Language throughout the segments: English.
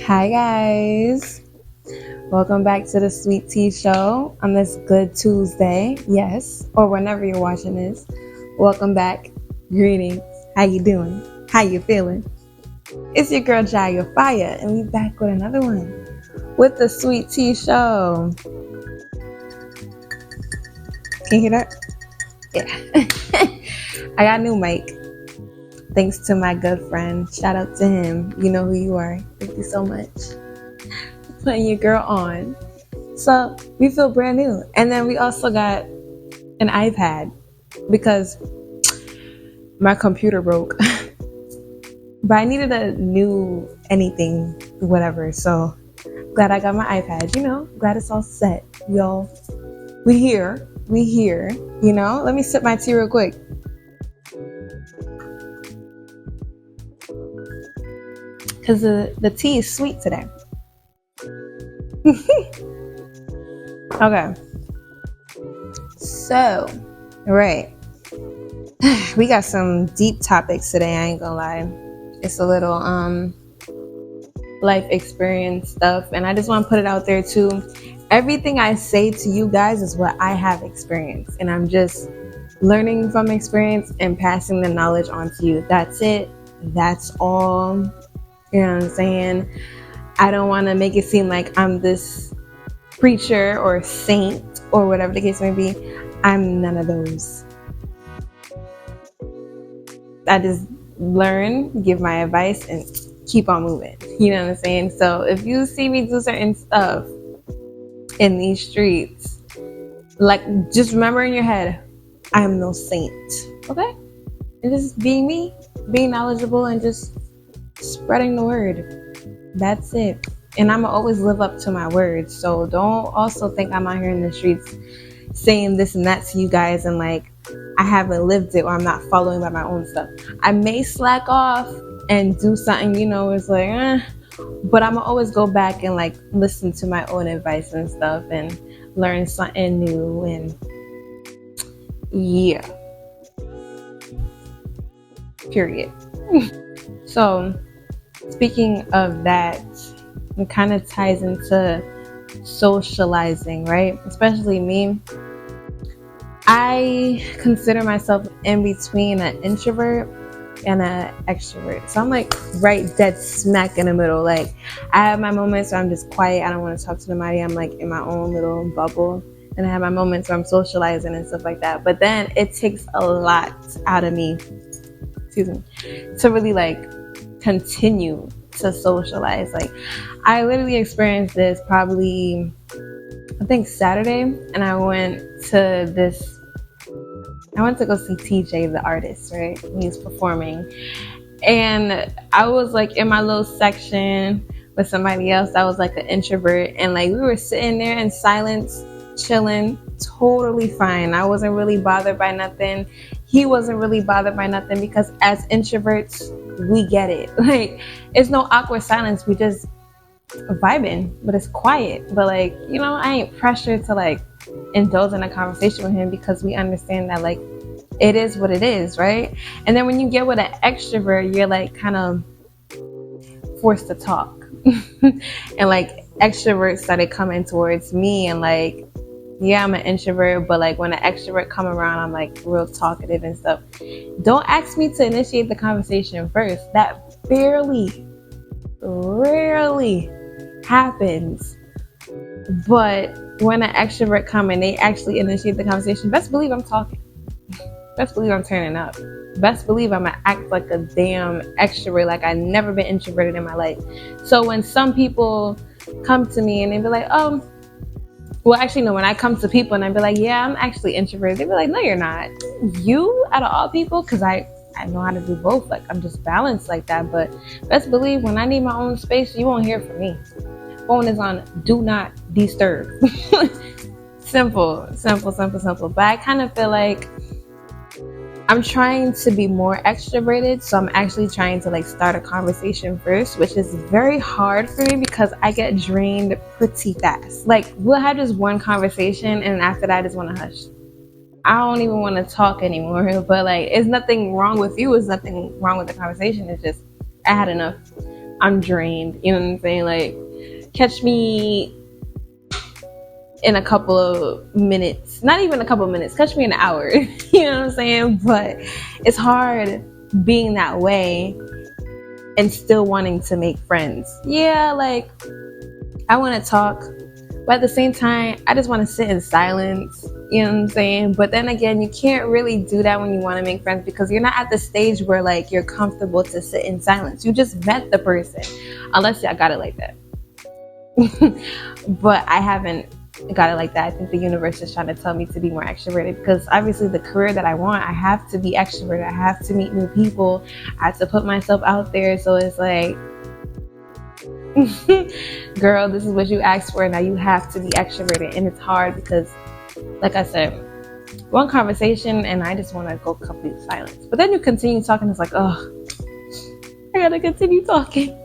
Hi guys, welcome back to the Sweet Tea Show on this good Tuesday. Yes, or whenever you're watching this. Welcome back. Greetings. How you doing? How you feeling? It's your girl Jaya Fire, and we back with another one with the Sweet Tea Show. Can you hear that? Yeah. I got a new mic. Thanks to my good friend. Shout out to him. You know who you are. Thank you so much. Putting your girl on. So we feel brand new. And then we also got an iPad because my computer broke. But I needed a new anything, whatever. So glad I got my iPad, glad it's all set. Y'all, we here, Let me sip my tea real quick. Because the tea is sweet today. Okay. So, right. We got some deep topics today, I ain't gonna lie. It's a little life experience stuff, and I just want to put it out there too. Everything I say to you guys is what I have experienced, and I'm just learning from experience and passing the knowledge on to you. That's it. That's all. You know what I'm saying? I don't want to make it seem like I'm this preacher or saint or whatever the case may be. I'm none of those. I just learn, give my advice, and keep on moving. You know what I'm saying? So if you see me do certain stuff in these streets, like, just remember in your head, I am no saint. Okay? And just being me, being knowledgeable, and just spreading the word. That's it. And I'm going to always live up to my words. So don't also think I'm out here in the streets saying this and that to you guys and like I haven't lived it or I'm not following by my own stuff. I may slack off and do something, it's like, but I'm going to always go back and like listen to my own advice and stuff and learn something new. And yeah. Period. So speaking of that, it kind of ties into socializing, right? Especially me. I consider myself in between an introvert and an extrovert. So I'm like right dead smack in the middle. Like I have my moments where I'm just quiet. I don't want to talk to nobody. I'm like in my own little bubble. And I have my moments where I'm socializing and stuff like that. But then it takes a lot out of me, to really like continue to socialize. Like I literally experienced this probably I think Saturday, and I went to go see TJ the artist, right? He was performing, and I was like in my little section with somebody else that was like an introvert, and like we were sitting there in silence, chilling, totally fine. I wasn't really bothered by nothing. He wasn't really bothered by nothing because as introverts, we get it. Like it's no awkward silence. We just vibing, but it's quiet. But like, I ain't pressured to like indulge in a conversation with him because we understand that like it is what it is, right? And then when you get with an extrovert, you're like kind of forced to talk. And like extroverts started coming towards me and like, yeah, I'm an introvert, but like when an extrovert come around, I'm like real talkative and stuff. Don't ask me to initiate the conversation first. That rarely happens. But when an extrovert come and they actually initiate the conversation, best believe I'm talking. Best believe I'm turning up. Best believe I'm gonna act like a damn extrovert, like I've never been introverted in my life. So when some people come to me and they be like, well, actually, no, when I come to people and I be like, yeah, I'm actually introverted, they be like, no, you're not. You, out of all people, because I know how to do both. Like, I'm just balanced like that. But best believe when I need my own space, you won't hear from me. Phone is on do not disturb. Simple. But I kind of feel like I'm trying to be more extroverted, so I'm actually trying to like start a conversation first, which is very hard for me because I get drained pretty fast. Like we'll have just one conversation and after that I just want to hush. I don't even want to talk anymore, but like it's nothing wrong with you, it's nothing wrong with the conversation, it's just I had enough. I'm drained. You know what I'm saying? Like, catch me in a couple of minutes, not even a couple of minutes, catch me in an hour. You know what I'm saying? But it's hard being that way and still wanting to make friends. Yeah, like, I want to talk, but at the same time, I just want to sit in silence. You know what I'm saying? But then again, you can't really do that when you want to make friends, because you're not at the stage where like you're comfortable to sit in silence. You just met the person, unless I got it like that. But I haven't got it like that. I think the universe is trying to tell me to be more extroverted, because obviously the career that I want, I have to be extroverted. I have to meet new people. I have to put myself out there. So it's like, girl, this is what you asked for. Now you have to be extroverted. And it's hard because, like I said, one conversation and I just want to go complete silence. But then you continue talking. It's like, oh, I gotta continue talking.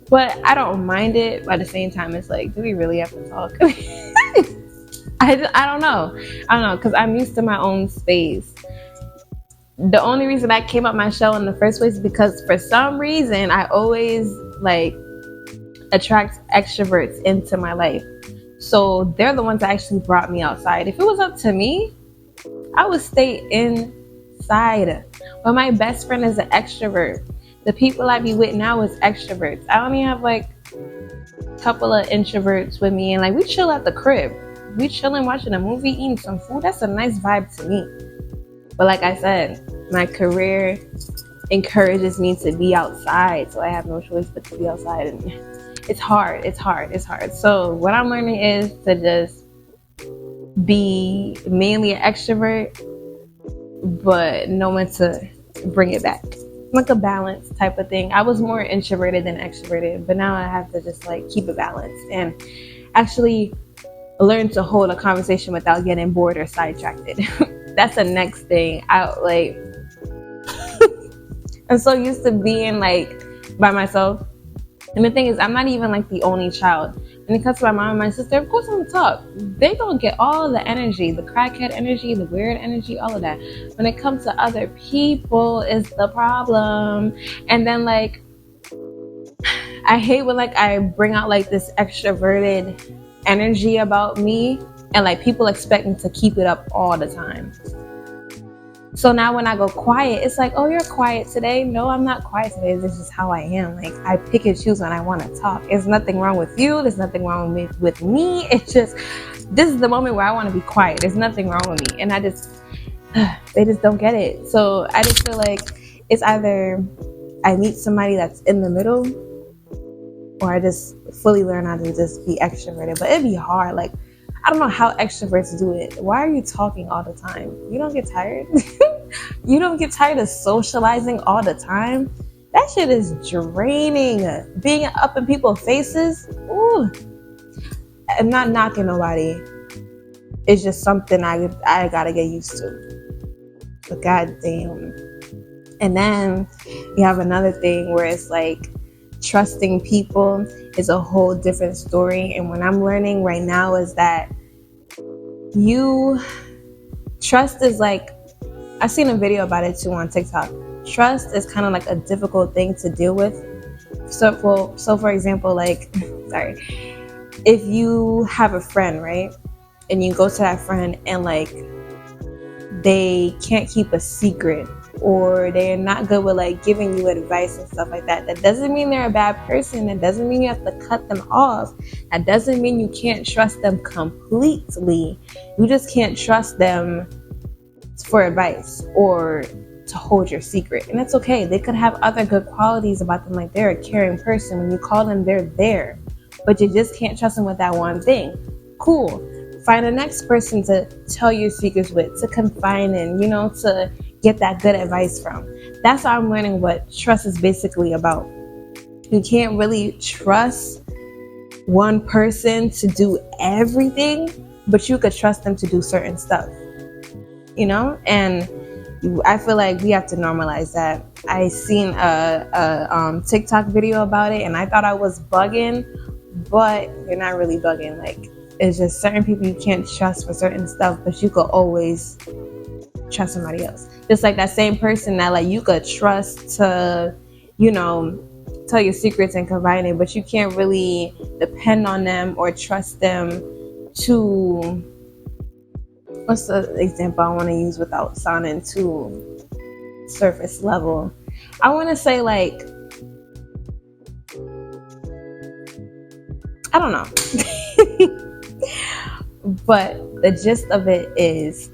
But I don't mind it. But at the same time, it's like, do we really have to talk? I don't know. Because I'm used to my own space. The only reason I came up my shell in the first place is because for some reason I always like attract extroverts into my life. So they're the ones that actually brought me outside. If it was up to me, I would stay inside. But my best friend is an extrovert. The people I be with now is extroverts. I only have like a couple of introverts with me, and like we chill at the crib. We chilling, watching a movie, eating some food. That's a nice vibe to me. But like I said, my career encourages me to be outside, so I have no choice but to be outside. And it's hard. So what I'm learning is to just be mainly an extrovert, but know when to bring it back. Like a balance type of thing. I was more introverted than extroverted, but now I have to just like keep it balanced and actually learn to hold a conversation without getting bored or sidetracked. That's the next thing. I'm so used to being like by myself. And the thing is, I'm not even like the only child. When it comes to my mom and my sister, of course I'm gonna talk. They don't get all the energy, the crackhead energy, the weird energy, all of that. When it comes to other people is the problem. And then like, I hate when like I bring out like this extroverted energy about me, and like people expect me to keep it up all the time. So now when I go quiet, it's like, oh, you're quiet today. No, I'm not quiet today. This is just how I am. Like, I pick and choose when I want to talk. There's nothing wrong with you. There's nothing wrong with me. It's just, this is the moment where I want to be quiet. There's nothing wrong with me. And they just don't get it. So I just feel like it's either I meet somebody that's in the middle, or I just fully learn how to just be extroverted. But it'd be hard. Like, I don't know how extroverts do it. Why are you talking all the time? You don't get tired? You don't get tired of socializing all the time? That shit is draining. Being up in people's faces, ooh. I'm not knocking nobody. It's just something I gotta get used to. But goddamn. And then you have another thing where it's like, trusting people is a whole different story. And what I'm learning right now is that trust is like, I've seen a video about it too on TikTok. Trust is kind of like a difficult thing to deal with. So for example, like, sorry, if you have a friend, right? And you go to that friend and like, they can't keep a secret, or they're not good with like giving you advice and stuff like that. That doesn't mean they're a bad person. That doesn't mean you have to cut them off. That doesn't mean you can't trust them completely. You just can't trust them for advice or to hold your secret. And that's okay. They could have other good qualities about them. Like, they're a caring person. When you call them, they're there. But you just can't trust them with that one thing. Cool. Find the next person to tell your secrets with, to confide in, to get that good advice from. That's how I'm learning what trust is basically about. You can't really trust one person to do everything, but you could trust them to do certain stuff, and I feel like we have to normalize that. I seen a TikTok video about it, and I thought I was bugging, but you're not really bugging. Like, it's just certain people you can't trust for certain stuff, but you could always trust somebody else. Just like that same person that like you could trust to you know, tell your secrets and confide in, but you can't really depend on them or trust them to, what's the example I want to use without sounding too surface level? I want to say, like, I don't know. But the gist of it is,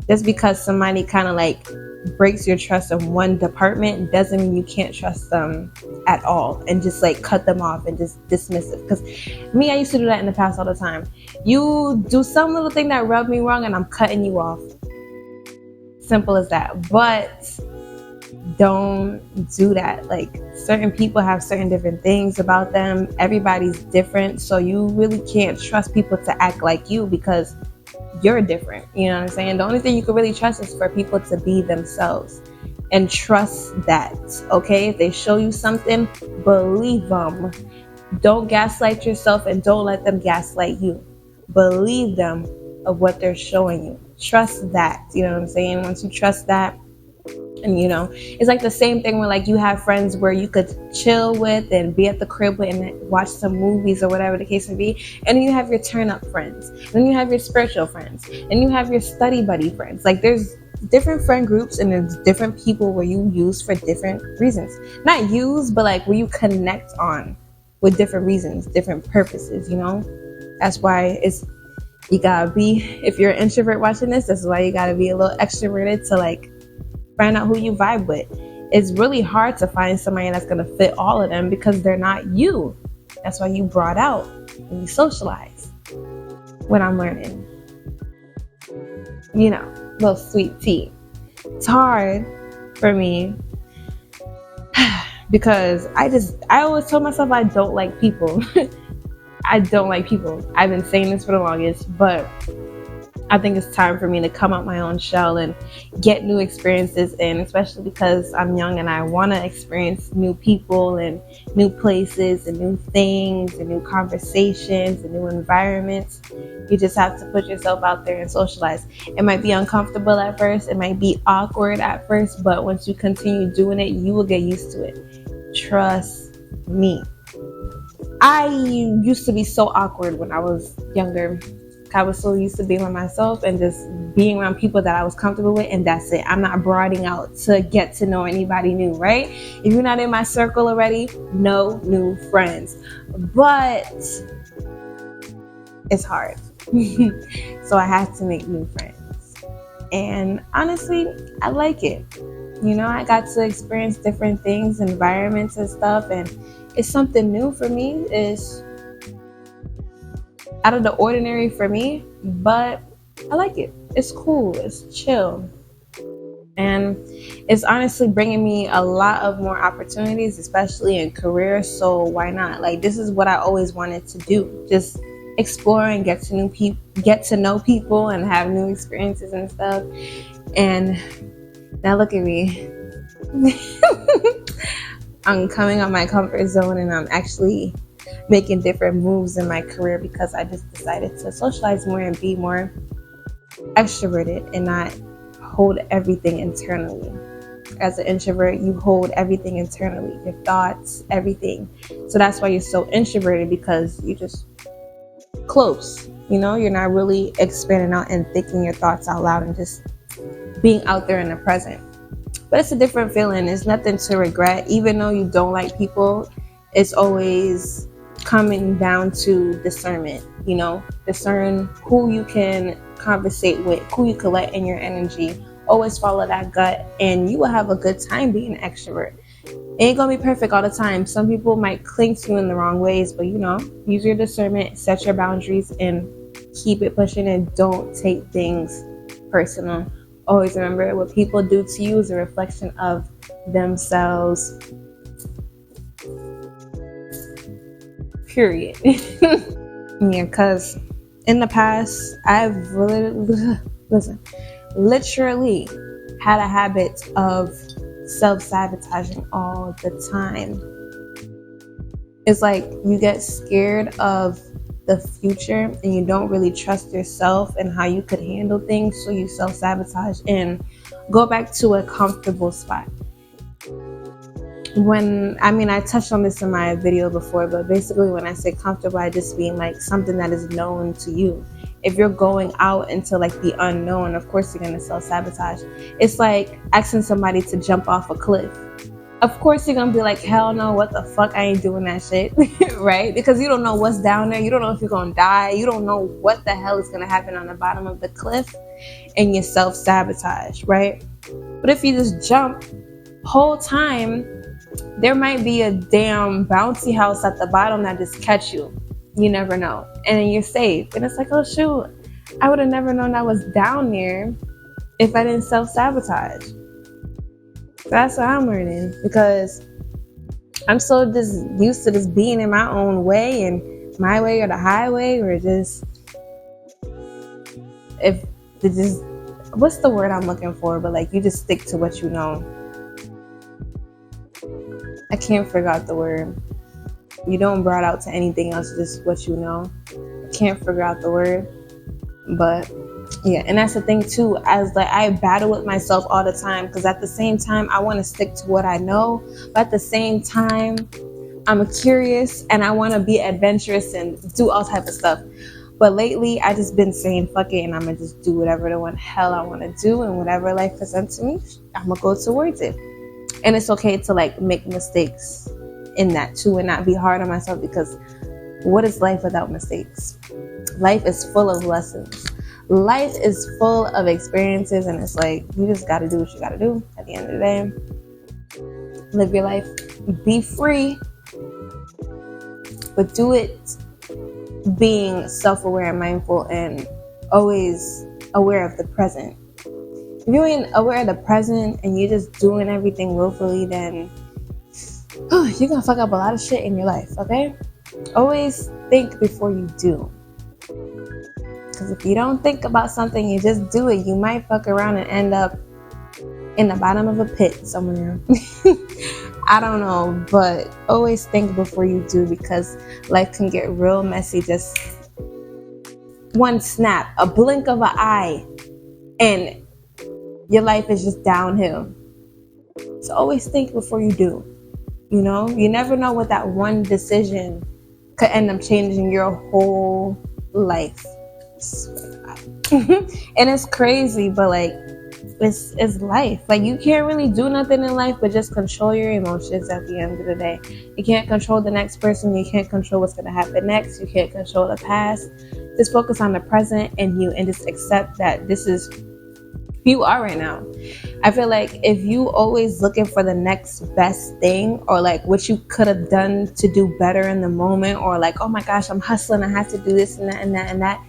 just because somebody kind of like breaks your trust in one department doesn't mean you can't trust them at all and just like cut them off and just dismiss it. Because me, I used to do that in the past all the time. You do some little thing that rubbed me wrong and I'm cutting you off. Simple as that. But don't do that. Like, certain people have certain different things about them. Everybody's different. So you really can't trust people to act like you because you're different. You know what I'm saying? The only thing you can really trust is for people to be themselves, and trust that. Okay, if they show you something, believe them. Don't gaslight yourself, and don't let them gaslight you. Believe them of what they're showing you. Trust that. You know what I'm saying? Once you trust that, and you know, it's like the same thing where like you have friends where you could chill with and be at the crib with and watch some movies or whatever the case may be, and then you have your turn up friends, and then you have your spiritual friends, and you have your study buddy friends. Like, there's different friend groups and there's different people where you use for different reasons. Not use, but like where you connect on with different reasons, different purposes, you know? That's why you gotta be, if you're an introvert watching this, that's why you gotta be a little extroverted to like find out who you vibe with. It's really hard to find somebody that's going to fit all of them because they're not you. That's why you brought out and you socialize. What I'm learning, you know, little sweet tea. It's hard for me because I always told myself I don't like people. I don't like people. I've been saying this for the longest, but I think it's time for me to come out my own shell and get new experiences in, especially because I'm young and I want to experience new people and new places and new things and new conversations and new environments. You just have to put yourself out there and socialize. It might be uncomfortable at first. It might be awkward at first, but once you continue doing it, you will get used to it. Trust me. I used to be so awkward when I was younger. I was so used to being with myself and just being around people that I was comfortable with, and that's it. I'm not broadening out to get to know anybody new, right? If you're not in my circle already, no new friends. But it's hard. So I had to make new friends. And honestly, I like it. You know, I got to experience different things, environments and stuff, and it's something new for me. It's out of the ordinary for me, but I like it. It's cool. It's chill. And it's honestly bringing me a lot of more opportunities, especially in career. So why not? Like, this is what I always wanted to do. Just explore and get to know people and have new experiences and stuff. And now look at me. I'm coming out my comfort zone, and I'm actually making different moves in my career because I just decided to socialize more and be more extroverted and not hold everything internally. As an introvert, you hold everything internally, your thoughts, everything. So that's why you're so introverted, because you just close. You know, you're not really expanding out and thinking your thoughts out loud and just being out there in the present. But it's a different feeling. It's nothing to regret. Even though you don't like people, it's always coming down to discernment. You know, discern who you can conversate with, who you can let in your energy. Always follow that gut, and you will have a good time being an extrovert. It ain't gonna be perfect all the time. Some people might cling to you in the wrong ways, but you know, use your discernment, set your boundaries, and keep it pushing, and don't take things personal. Always remember, what people do to you is a reflection of themselves. Period. Yeah, because in the past, I've literally had a habit of self-sabotaging all the time. It's like you get scared of the future and you don't really trust yourself and how you could handle things, so you self-sabotage and go back to a comfortable spot. I touched on this in my video before, but basically when I say comfortable, I just mean like something that is known to you. If you're going out into like the unknown, of course you're gonna self-sabotage. It's like asking somebody to jump off a cliff. Of course you're gonna be like, hell no, what the fuck, I ain't doing that shit. Right? Because you don't know what's down there. You don't know if you're gonna die. You don't know what the hell is gonna happen on the bottom of the cliff, and you self-sabotage, right? But if you just jump, whole time there might be a damn bouncy house at the bottom that just catch you. You never know. And then you're safe. And it's like, oh shoot, I would have never known I was down there if I didn't self-sabotage. That's what I'm learning, because I'm so just used to just being in my own way, and my way or the highway, or just if it just, what's the word I'm looking for, but like you just stick to what you know. I can't figure out the word. You don't broad out to anything else, just what you know. I can't figure out the word. But yeah, and that's the thing too, as like I battle with myself all the time, because at the same time I want to stick to what I know, but at the same time I'm curious and I want to be adventurous and do all type of stuff. But lately I just been saying fuck it, and I'm gonna just do whatever the hell I want to do, and whatever life presents to me, I'm gonna go towards it. And it's okay to like make mistakes in that too, and not be hard on myself, because what is life without mistakes? Life is full of lessons. Life is full of experiences, and it's like you just got to do what you got to do at the end of the day. Live your life, be free, but do it being self-aware and mindful, and always aware of the present. If you ain't aware of the present and you're just doing everything willfully, then you're gonna fuck up a lot of shit in your life, okay? Always think before you do. Because if you don't think about something, you just do it, you might fuck around and end up in the bottom of a pit somewhere. I don't know, but always think before you do, because life can get real messy. Just one snap, a blink of an eye, and your life is just downhill. So always think before you do. You know, you never know what that one decision could end up changing your whole life. And it's crazy, but like it's life. Like you can't really do nothing in life but just control your emotions at the end of the day. You can't control the next person. You can't control what's going to happen next. You can't control the past. Just focus on the present and just accept that this is who you are right now. I feel like if you always looking for the next best thing, or like what you could have done to do better in the moment, or like, oh my gosh, I'm hustling, I have to do this and that and that and that,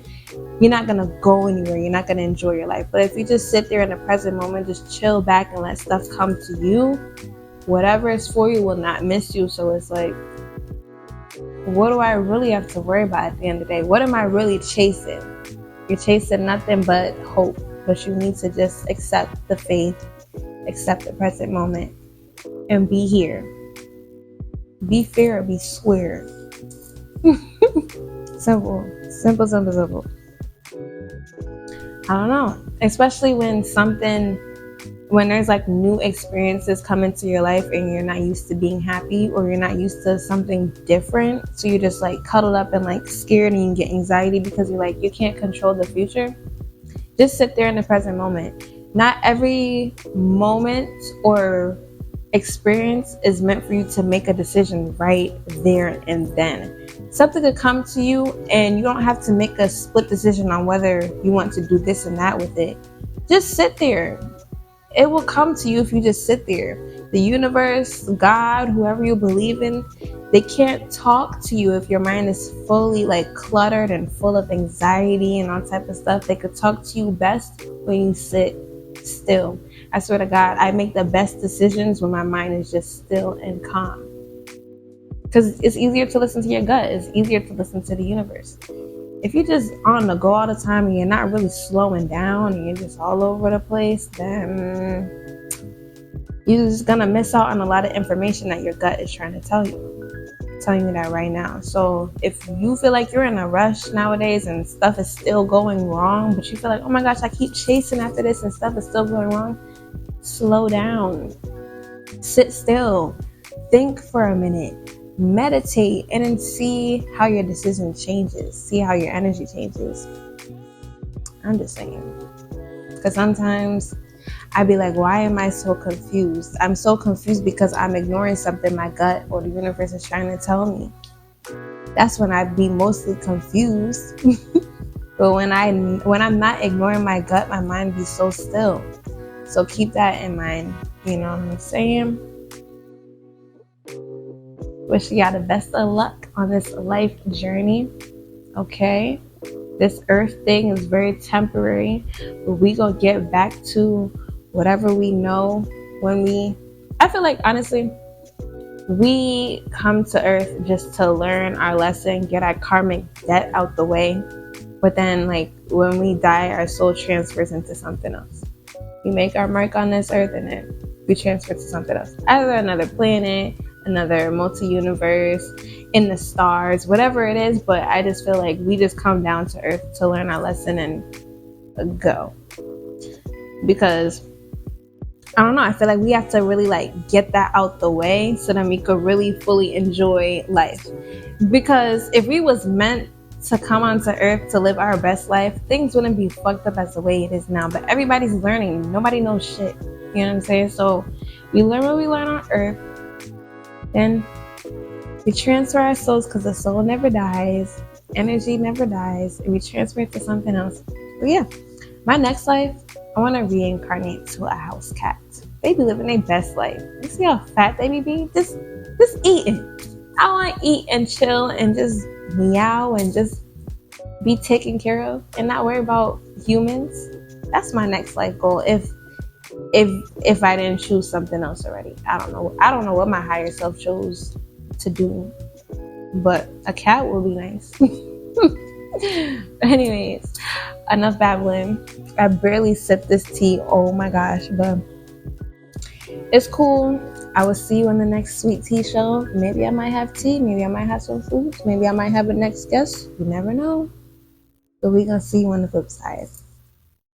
you're not gonna go anywhere. You're not gonna enjoy your life. But if you just sit there in the present moment, just chill back and let stuff come to you, whatever is for you will not miss you. So it's like, what do I really have to worry about at the end of the day? What am I really chasing? You're chasing nothing but hope. But you need to just accept the faith, accept the present moment, and be here. Be fair, be square. Simple. I don't know. Especially when there's like new experiences come into your life and you're not used to being happy, or you're not used to something different. So you're just like cuddled up and like scared, and you get anxiety because you're like, you can't control the future. Just sit there in the present moment. Not every moment or experience is meant for you to make a decision right there and then. Something could come to you and you don't have to make a split decision on whether you want to do this and that with it. Just sit there. It will come to you if you just sit there. The universe, God, whoever you believe in, they can't talk to you if your mind is fully like cluttered and full of anxiety and all type of stuff. They could talk to you best when you sit still. I swear to God, I make the best decisions when my mind is just still and calm. Because it's easier to listen to your gut. It's easier to listen to the universe. If you're just on the go all the time and you're not really slowing down and you're just all over the place, then you're just going to miss out on a lot of information that your gut is trying to tell you. I'm telling you that right now. So if you feel like you're in a rush nowadays and stuff is still going wrong, but you feel like, oh my gosh, I keep chasing after this and stuff is still going wrong, slow down. Sit still. think for a minute, meditate, and then see how your decision changes, see how your energy changes. I'm just saying. Because sometimes I'd be like, why am I so confused? I'm so confused because I'm ignoring something my gut or the universe is trying to tell me. That's when I'd be mostly confused. But when I'm not ignoring my gut, my mind be so still. So keep that in mind. You know what I'm saying? Wish you all the best of luck on this life journey. Okay? This earth thing is very temporary. But we gonna get back to whatever we know I feel like, honestly, we come to earth just to learn our lesson, get our karmic debt out the way. But then, like, when we die, our soul transfers into something else. We make our mark on this earth and then we transfer to something else. Either another planet, another multi-universe, in the stars, whatever it is. But I just feel like we just come down to earth to learn our lesson and go. Because, I don't know, I feel like we have to really like get that out the way so that we could really fully enjoy life. Because if we was meant to come onto earth to live our best life, things wouldn't be fucked up as the way it is now. But everybody's learning. Nobody knows shit. You know what I'm saying? So we learn what we learn on earth. Then we transfer our souls, because the soul never dies. Energy never dies. And we transfer it to something else. But yeah, my next life, I want to reincarnate to a house cat. They be living their best life. You see how fat they be? Just eating. I want to eat and chill and just meow and just be taken care of and not worry about humans. That's my next life goal. If I didn't choose something else already. I don't know what my higher self chose to do, but a cat would be nice. Anyways, enough babbling. I barely sipped this tea. Oh my gosh, but it's cool. I will see you in the next Sweet Tea Show. Maybe I might have tea. Maybe I might have some food. Maybe I might have a next guest. You never know. But we're going to see you on the flip side.